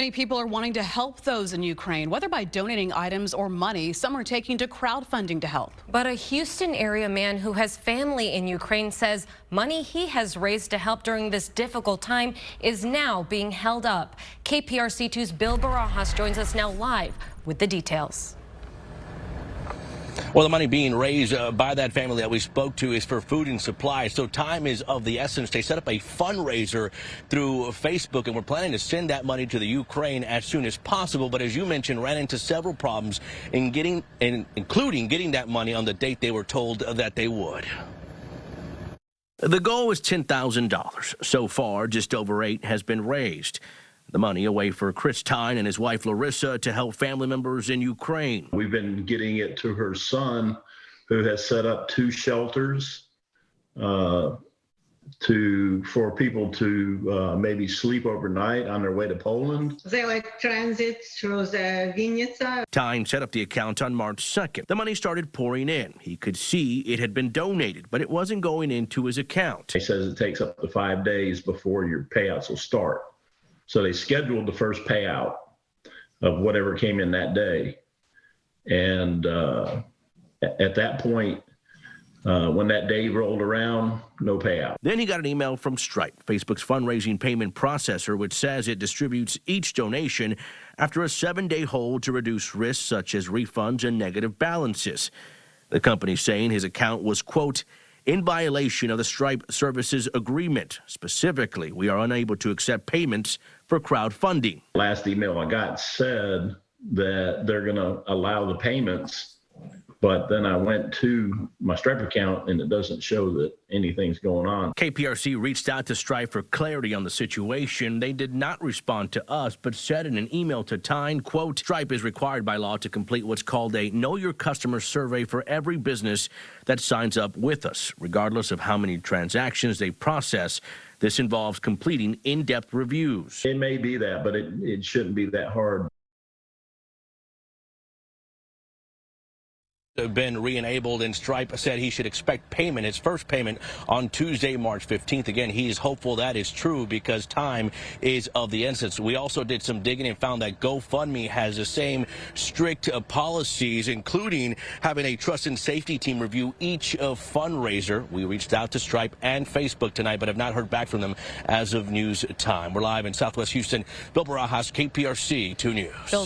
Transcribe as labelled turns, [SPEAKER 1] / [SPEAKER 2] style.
[SPEAKER 1] Many people are wanting to help those in Ukraine, whether by donating items or money. Some are taking to crowdfunding to help.
[SPEAKER 2] But a Houston area man who has family in Ukraine says money he has raised to help during this difficult time is now being held up. KPRC2's Bill Barajas joins us now live with the details.
[SPEAKER 3] Well, the money being raised by that family that we spoke to is for food and supplies, so time is of the essence. They set up a fundraiser through Facebook, and we're planning to send that money to the Ukraine as soon as possible. But as you mentioned, ran into several problems including getting that money on the date they were told that they would. The goal was $10,000. So far, just over $8,000 has been raised. The money away for Tine and his wife Larysa to help family members in Ukraine.
[SPEAKER 4] We've been getting it to her son, who has set up 2 shelters for people to maybe sleep overnight on their way to Poland.
[SPEAKER 5] They transit through the Vinnytsia.
[SPEAKER 3] Tine set up the account on March 2nd. The money started pouring in. He could see it had been donated, but it wasn't going into his account.
[SPEAKER 4] He says it takes up to 5 days before your payouts will start. So they scheduled the first payout of whatever came in that day. And at that point, when that day rolled around, no payout.
[SPEAKER 3] Then he got an email from Stripe, Facebook's fundraising payment processor, which says it distributes each donation after a 7-day hold to reduce risks such as refunds and negative balances. The company saying his account was, quote, in violation of the Stripe Services Agreement. Specifically, we are unable to accept payments for crowdfunding.
[SPEAKER 4] Last email I got said that they're going to allow the payments, but then I went to my Stripe account and it doesn't show that anything's going on.
[SPEAKER 3] KPRC reached out to Stripe for clarity on the situation. They did not respond to us, but said in an email to Tine, quote, Stripe is required by law to complete what's called a Know Your Customer survey for every business that signs up with us, regardless of how many transactions they process. This involves completing in-depth reviews.
[SPEAKER 4] It may be that, but it shouldn't be that hard.
[SPEAKER 3] Been re-enabled, and Stripe said he should expect payment, his first payment, on Tuesday, March 15th. Again, he is hopeful that is true because time is of the essence. We also did some digging and found that GoFundMe has the same strict policies, including having a trust and safety team review each fundraiser. We reached out to Stripe and Facebook tonight, but have not heard back from them as of news time. We're live in Southwest Houston. Bill Barajas, KPRC 2 News.